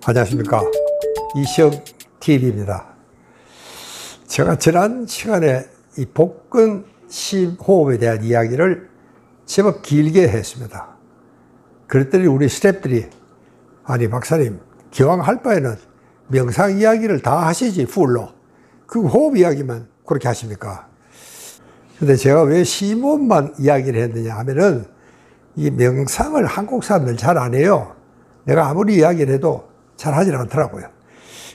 안녕하십니까. 이시영TV입니다. 제가 지난 시간에 이 복근 심호흡에 대한 이야기를 제법 길게 했습니다. 그랬더니 우리 스태프들이 아니 박사님 기왕 할 바에는 명상 이야기를 다 하시지 풀로 그 호흡 이야기만 그렇게 하십니까? 근데 제가 왜 심호흡만 이야기를 했느냐 하면은 이 명상을 한국 사람들 잘 안 해요. 내가 아무리 이야기를 해도 잘 하질 않더라고요.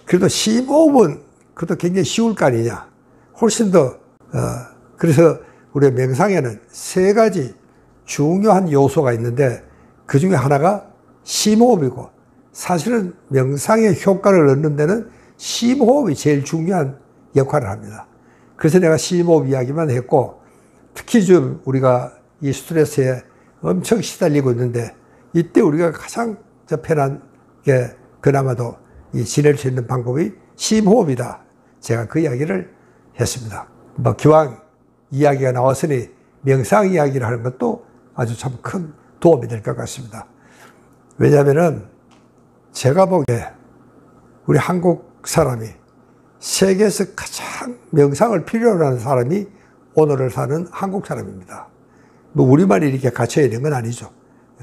그래도 심호흡은 그것도 굉장히 쉬울 거 아니냐. 훨씬 더 그래서 우리 명상에는 세 가지 중요한 요소가 있는데 그 중에 하나가 심호흡이고, 사실은 명상의 효과를 얻는 데는 심호흡이 제일 중요한 역할을 합니다. 그래서 내가 심호흡 이야기만 했고, 특히 좀 우리가 이 스트레스에 엄청 시달리고 있는데 이때 우리가 가장 편하게 그나마도 지낼 수 있는 방법이 심호흡이다. 제가 그 이야기를 했습니다. 뭐 기왕 이야기가 나왔으니 명상 이야기를 하는 것도 아주 참 큰 도움이 될 것 같습니다. 왜냐하면은 제가 보기에 우리 한국 사람이 세계에서 가장 명상을 필요로 하는 사람이 오늘을 사는 한국 사람입니다. 뭐 우리만 이렇게 갇혀 있는 건 아니죠.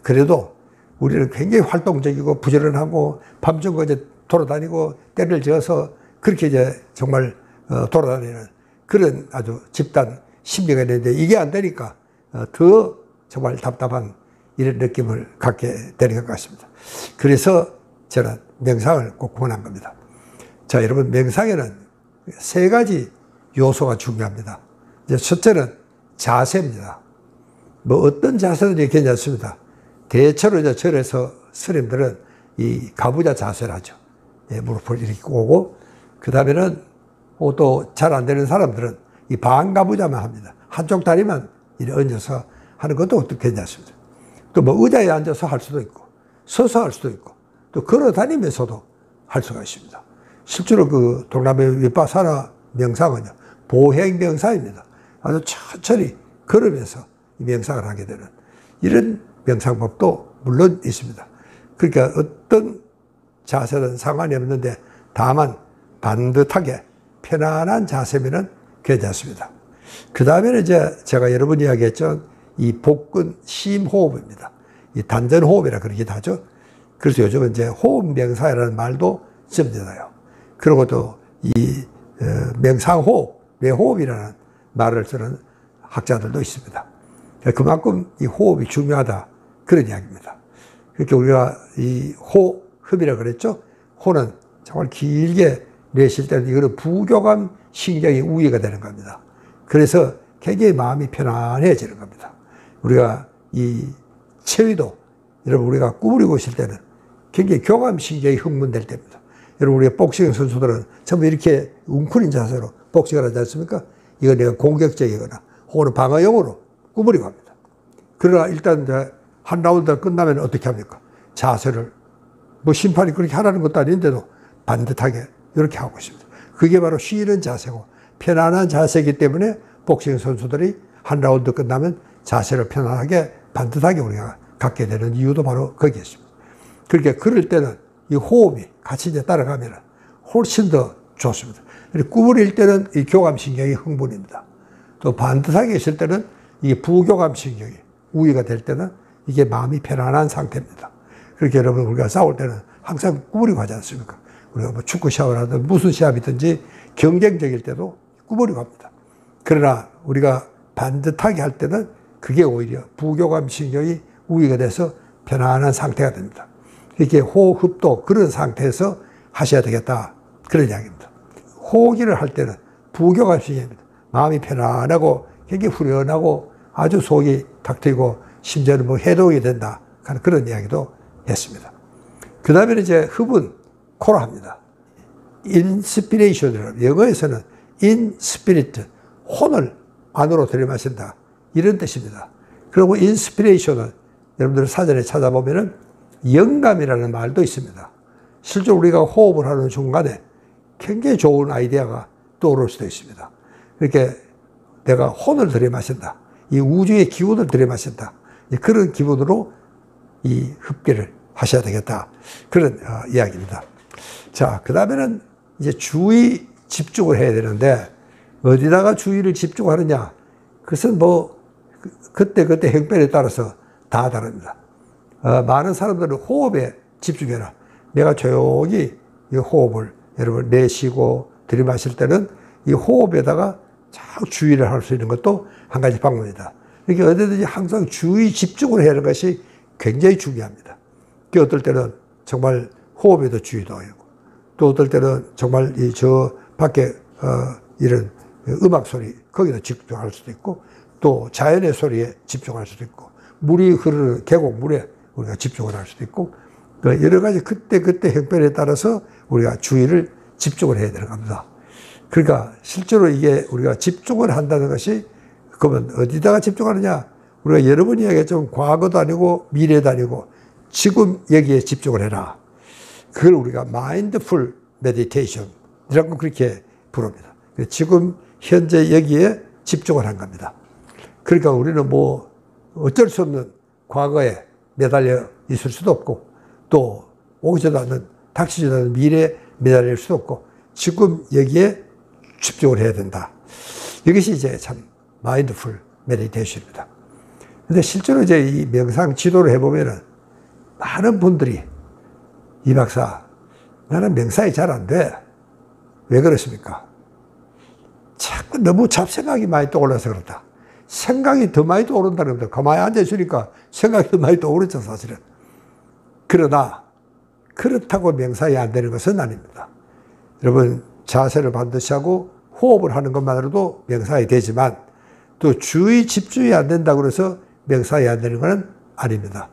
그래도 우리는 굉장히 활동적이고 부지런하고 밤중까지 돌아다니고 때를 지어서 그렇게 이제 정말 돌아다니는 그런 아주 집단 심리가 있는데 이게 안 되니까 더 정말 답답한 이런 느낌을 갖게 되는 것 같습니다. 그래서 저는 명상을 꼭 권한 겁니다. 자, 여러분, 명상에는 세 가지 요소가 중요합니다. 이제 첫째는 자세입니다. 뭐 어떤 자세들이 괜찮습니다. 대체로 이제 절에서 스님들은 이 가부좌 자세를 하죠. 예, 무릎을 이렇게 꼬고, 그 다음에는 또 잘 안 되는 사람들은 이 반가부좌만 합니다. 한쪽 다리만 이렇게 얹어서 하는 것도 괜찮습니다. 또 뭐 의자에 앉아서 할 수도 있고, 서서 할 수도 있고, 또 걸어 다니면서도 할 수가 있습니다. 실제로 그 동남아 위파사나 명상은요, 보행 명상입니다. 아주 천천히 걸으면서 이 명상을 하게 되는 이런 명상법도 물론 있습니다. 그러니까 어떤 자세는 상관이 없는데 다만 반듯하게 편안한 자세면은 괜찮습니다. 그 다음에는 이제 제가 여러 번 이야기했죠. 이 복근 심호흡입니다. 이 단전호흡이라 그러기도 하죠. 그래서 요즘은 이제 호흡 명상이라는 말도 씁니다요. 그리고 또 이 명상호흡, 뇌호흡이라는 말을 쓰는 학자들도 있습니다. 그만큼 이 호흡이 중요하다. 그런 이야기입니다. 그러니까 우리가 이 호흡이라고 그랬죠. 호는 정말 길게 내쉴 때는 이거는 부교감 신경이 우위가 되는 겁니다. 그래서 굉장히 마음이 편안해지는 겁니다. 우리가 이 체위도 여러분 우리가 구부리고 있을 때는 굉장히 교감 신경이 흥분될 때입니다. 여러분 우리가 복싱 선수들은 전부 이렇게 웅크린 자세로 복싱을 하지 않습니까? 이거 내가 공격적이거나 혹은 방어용으로 구부리고 합니다. 그러나 일단 한 라운드가 끝나면 어떻게 합니까? 자세를 뭐 심판이 그렇게 하라는 것도 아닌데도 반듯하게 이렇게 하고 있습니다. 그게 바로 쉬는 자세고 편안한 자세이기 때문에 복싱 선수들이 한 라운드 끝나면 자세를 편안하게 반듯하게 우리가 갖게 되는 이유도 바로 거기에 있습니다. 그러니까 그럴 때는 이 호흡이 같이 이제 따라가면 훨씬 더 좋습니다. 구부릴 때는 이 교감신경이 흥분입니다. 또 반듯하게 있을 때는 이 부교감신경이 우위가 될 때는 이게 마음이 편안한 상태입니다. 그렇게 여러분 우리가 싸울 때는 항상 구부리고 하지 않습니까? 우리가 뭐 축구 시합을 하든 무슨 시합이든지 경쟁적일 때도 구부리고 합니다. 그러나 우리가 반듯하게 할 때는 그게 오히려 부교감신경이 우위가 돼서 편안한 상태가 됩니다. 이렇게 호흡도 그런 상태에서 하셔야 되겠다. 그런 이야기입니다. 호흡기를 할 때는 부교감신경입니다. 마음이 편안하고 굉장히 후련하고 아주 속이 탁 트이고 심지어는 뭐 해독이 된다. 하는 그런 이야기도 했습니다. 그 다음에 이제 흡은 코로 합니다. 인스피레이션이라고 영어에서는 인스피리트, 혼을 안으로 들이마신다. 이런 뜻입니다. 그리고 인스피레이션은 여러분들 사전에 찾아보면은 영감이라는 말도 있습니다. 실제 우리가 호흡을 하는 중간에 굉장히 좋은 아이디어가 떠오를 수도 있습니다. 이렇게 내가 혼을 들이마신다. 이 우주의 기운을 들이마신다. 그런 기분으로 이 흡기를 하셔야 되겠다. 그런 이야기입니다. 자, 그 다음에는 이제 주의 집중을 해야 되는데, 어디다가 주의를 집중하느냐? 그것은 뭐, 그때그때 형편에 따라서 다 다릅니다. 많은 사람들은 호흡에 집중해라. 내가 조용히 이 호흡을 여러분 내쉬고 들이마실 때는 이 호흡에다가 잘 주의를 할 수 있는 것도 한 가지 방법이다. 이렇게 어디든지 항상 주의 집중을 해야 하는 것이 굉장히 중요합니다. 그 어떨 때는 정말 호흡에도 주의도 하고, 또 어떨 때는 정말 저 밖에 이런 음악 소리 거기다 집중할 수도 있고, 또 자연의 소리에 집중할 수도 있고, 물이 흐르는 계곡 물에 우리가 집중을 할 수도 있고, 여러 가지 그때 형편에 따라서 우리가 주의를 집중을 해야 되는 겁니다. 그러니까 실제로 이게 우리가 집중을 한다는 것이, 그러면 어디다가 집중하느냐? 우리가 여러 번 이야기했지만 과거도 아니고 미래도 아니고 지금 여기에 집중을 해라. 그걸 우리가 마인드풀 메디테이션이라고 그렇게 부릅니다. 지금 현재 여기에 집중을 한 겁니다. 그러니까 우리는 뭐 어쩔 수 없는 과거에 매달려 있을 수도 없고, 또 오지도 않는, 닥치지도 않는 미래에 매달릴 수도 없고, 지금 여기에 집중을 해야 된다. 이것이 이제 참 마인드풀 메디테이션입니다. 근데 실제로 이제 이 명상 지도를 해보면은 많은 분들이, 이 박사, 나는 명상이 잘 안 돼. 왜 그렇습니까? 자꾸 너무 잡생각이 많이 떠올라서 그렇다. 생각이 더 많이 떠오른다는 겁니다. 가만히 앉아있으니까 생각이 더 많이 떠오르죠, 사실은. 그러나, 그렇다고 명상이 안 되는 것은 아닙니다. 여러분, 자세를 반드시 하고 호흡을 하는 것만으로도 명상이 되지만, 또 주의 집중이 안 된다고 해서 명상이 안 되는 것은 아닙니다.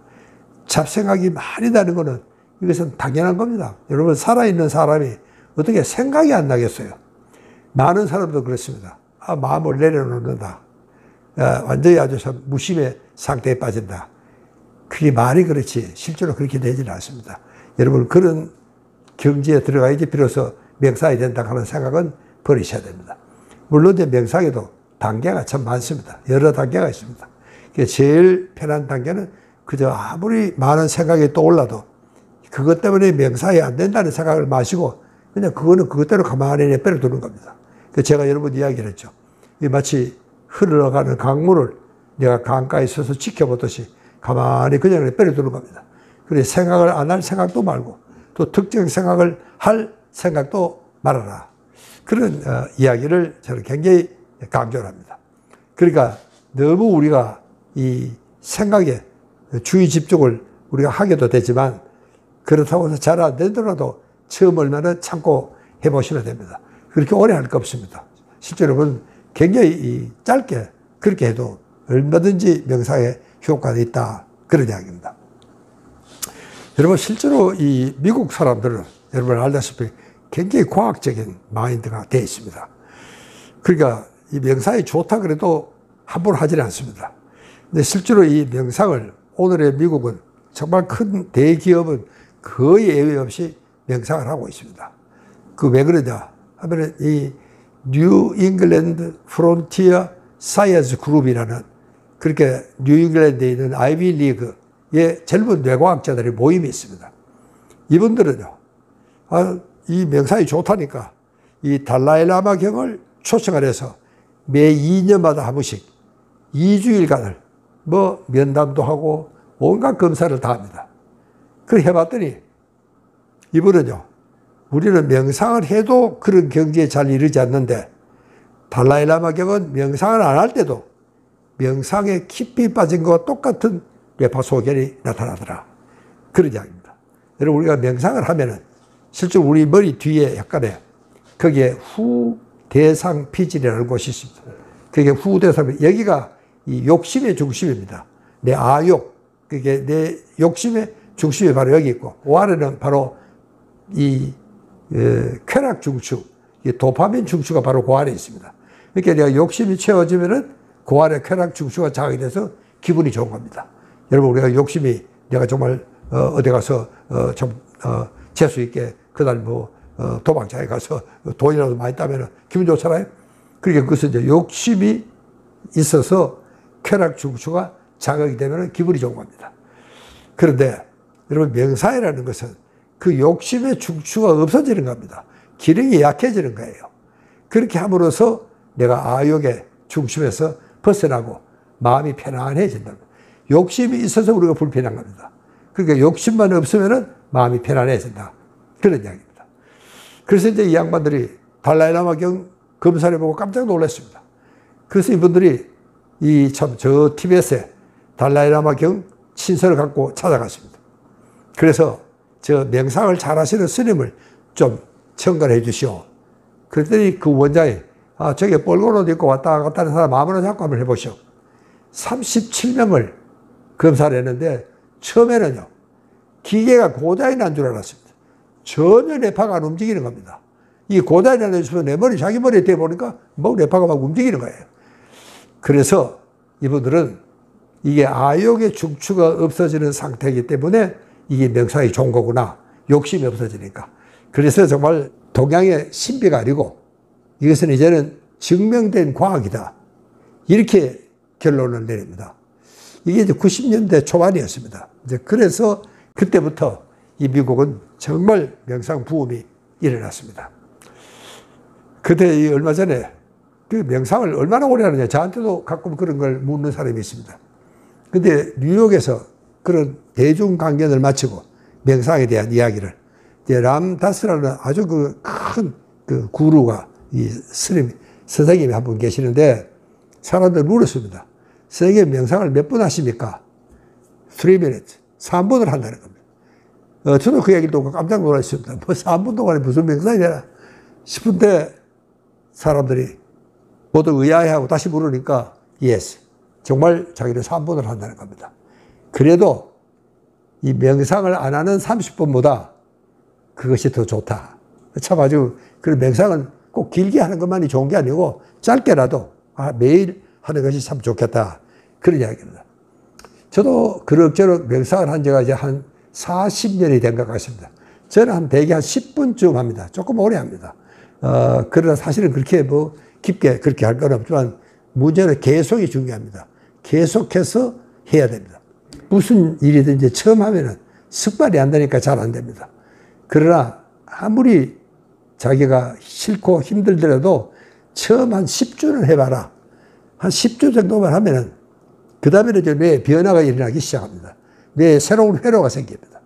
잡생각이 많이 나는 것은 이것은 당연한 겁니다. 여러분, 살아있는 사람이 어떻게 생각이 안 나겠어요? 많은 사람도 그렇습니다. 마음을 내려놓는다. 완전히 아주 무심의 상태에 빠진다. 그게 말이 그렇지 실제로 그렇게 되지는 않습니다. 여러분, 그런 경지에 들어가야지 비로소 명상이 된다 하는 생각은 버리셔야 됩니다. 물론 이제 명상에도 단계가 참 많습니다. 여러 단계가 있습니다. 제일 편한 단계는 그저 아무리 많은 생각이 떠올라도 그것 때문에 명상이 안 된다는 생각을 마시고 그냥 그거는 그것대로 가만히 내버려 두는 겁니다. 제가 여러 번 이야기를 했죠. 마치 흘러가는 강물을 내가 강가에 서서 지켜보듯이 가만히 그냥 내버려 두는 겁니다. 그래서 생각을 안 할 생각도 말고, 또 특정 생각을 할 생각도 말아라. 그런 이야기를 저는 굉장히 강조를 합니다. 그러니까 너무 우리가 이 생각에 주의 집중을 우리가 하게도 되지만, 그렇다고 해서 잘 안 되더라도 처음 얼마나 참고 해보시면 됩니다. 그렇게 오래 할 거 없습니다. 실제로 여러분 굉장히 짧게 그렇게 해도 얼마든지 명상에 효과가 있다. 그런 이야기입니다. 여러분, 실제로 이 미국 사람들은 여러분 알다시피 굉장히 과학적인 마인드가 되어 있습니다. 그러니까 이 명상이 좋다 그래도 함부로 하지는 않습니다. 근데 실제로 이 명상을 오늘의 미국은 정말 큰 대기업은 거의 예외 없이 명상을 하고 있습니다. 그 왜 그러냐 하면은 이 뉴 잉글랜드 프론티어 사이언스 그룹이라는, 그렇게 뉴 잉글랜드에 있는 아이비 리그의 젊은 뇌과학자들의 모임이 있습니다. 이분들은요, 이 명상이 좋다니까 이 달라이 라마 경을 초청을 해서 매 2년마다 한 번씩 2주일간을 뭐 면담도 하고 온갖 검사를 다 합니다. 그걸 해봤더니 이분은요, 우리는 명상을 해도 그런 경지에 잘 이르지 않는데 달라이 라마 경은 명상을 안 할 때도 명상에 깊이 빠진 것과 똑같은 뇌파 소견이 나타나더라. 그런 이야기입니다. 여러분, 우리가 명상을 하면은 실제로 우리 머리 뒤에 약간의 거기에 후대상 피질이라는 곳이 있습니다. 그게 후대상, 여기가 이 욕심의 중심입니다. 내 아욕, 그게 내 욕심의 중심이 바로 여기 있고, 그 아래는 바로 이 쾌락 중추, 이 도파민 중추가 바로 그 아래에 있습니다. 그러니까 내가 욕심이 채워지면은 그 아래 쾌락 중추가 자극이 돼서 기분이 좋은 겁니다. 여러분, 우리가 욕심이 내가 정말 어디 가서 좀 재수 있게 그날 뭐 도망장에 가서 돈이라도 많이 따면은 기분 좋잖아요. 그러니까 그것은 이제 욕심이 있어서 쾌락 중추가 자극이 되면은 기분이 좋은 겁니다. 그런데 여러분, 명상이라는 것은 그 욕심의 중추가 없어지는 겁니다. 기능이 약해지는 거예요. 그렇게 함으로써 내가 아욕의 중심에서 벗어나고 마음이 편안해진다. 욕심이 있어서 우리가 불편한 겁니다. 그러니까 욕심만 없으면 마음이 편안해진다. 그런 이야기입니다. 그래서 이제 이 양반들이 달라이라마 경 검사를 보고 깜짝 놀랐습니다. 그래서 이분들이 저 티벳에 달라이라마 경 친서를 갖고 찾아갔습니다. 그래서 저 명상을 잘 하시는 스님을 좀 청가해 주시오. 그랬더니 그 원장이 저게 뻘건 옷 입고 왔다 갔다 하는 사람 아무나 잡고 한번 해보시오. 37명을 검사를 했는데 처음에는요, 기계가 고장이 난 줄 알았습니다. 전혀 뇌파가 안 움직이는 겁니다. 이 고장이 나는 순간 내 머리, 자기 머리에 대보니까 뭐 뇌파가 막 움직이는 거예요. 그래서 이분들은 이게 아욕의 중추가 없어지는 상태이기 때문에 이게 명상이 좋은 거구나. 욕심이 없어지니까. 그래서 정말 동양의 신비가 아니고 이것은 이제는 증명된 과학이다. 이렇게 결론을 내립니다. 이게 이제 90년대 초반이었습니다. 이제 그래서 그때부터 이 미국은 정말 명상 부음이 일어났습니다. 그때 얼마 전에 그 명상을 얼마나 오래 하느냐 저한테도 가끔 그런 걸 묻는 사람이 있습니다. 근데 뉴욕에서 그런 대중 강연을 마치고 명상에 대한 이야기를 이제 람다스라는 아주 큰 구루가 이 선생님이 한 분 계시는데 사람들 물었습니다. 선생님 명상을 몇 분 하십니까? 3 minutes. 3분을 한다는 겁니다. 저도 그 얘기를 듣고 깜짝 놀랐습니다. 뭐 3분 동안에 무슨 명상이 되나 싶은데 사람들이 모두 의아해하고 다시 물으니까 yes. 정말 자기는 3분을 한다는 겁니다. 그래도 이 명상을 안 하는 30분보다 그것이 더 좋다. 참 아주 그런 명상은 꼭 길게 하는 것만이 좋은 게 아니고 짧게라도 매일 하는 것이 참 좋겠다. 그런 이야기입니다. 저도 그럭저럭 명상을 한 지가 이제 한 40년이 된 것 같습니다. 저는 대개 한 10분쯤 합니다. 조금 오래 합니다. 그러나 사실은 그렇게 뭐 깊게 그렇게 할 건 없지만 문제는 계속이 중요합니다. 계속해서 해야 됩니다. 무슨 일이든지 처음 하면은 습관이 안 되니까 잘 안 됩니다. 그러나 아무리 자기가 싫고 힘들더라도 처음 한 10주는 해봐라. 한 10주 정도만 하면은 그 다음에는 이제 뇌에 변화가 일어나기 시작합니다. 뇌에 새로운 회로가 생깁니다.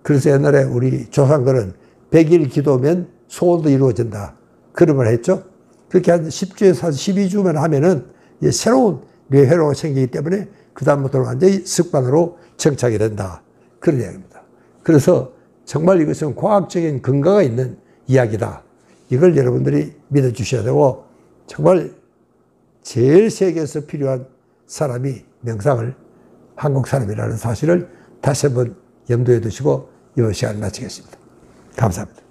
그래서 옛날에 우리 조상들은 100일 기도면 소원도 이루어진다. 그런 걸 했죠. 그렇게 한 10주에서 12주만 하면은 이제 새로운 뇌 회로가 생기기 때문에 그다음부터는 완전히 습관으로 정착이 된다. 그런 이야기입니다. 그래서 정말 이것은 과학적인 근거가 있는 이야기다. 이걸 여러분들이 믿어주셔야 되고 정말 제일 세계에서 필요한 사람이 명상을 한국 사람이라는 사실을 다시 한번 염두에 두시고 이 시간을 마치겠습니다. 감사합니다.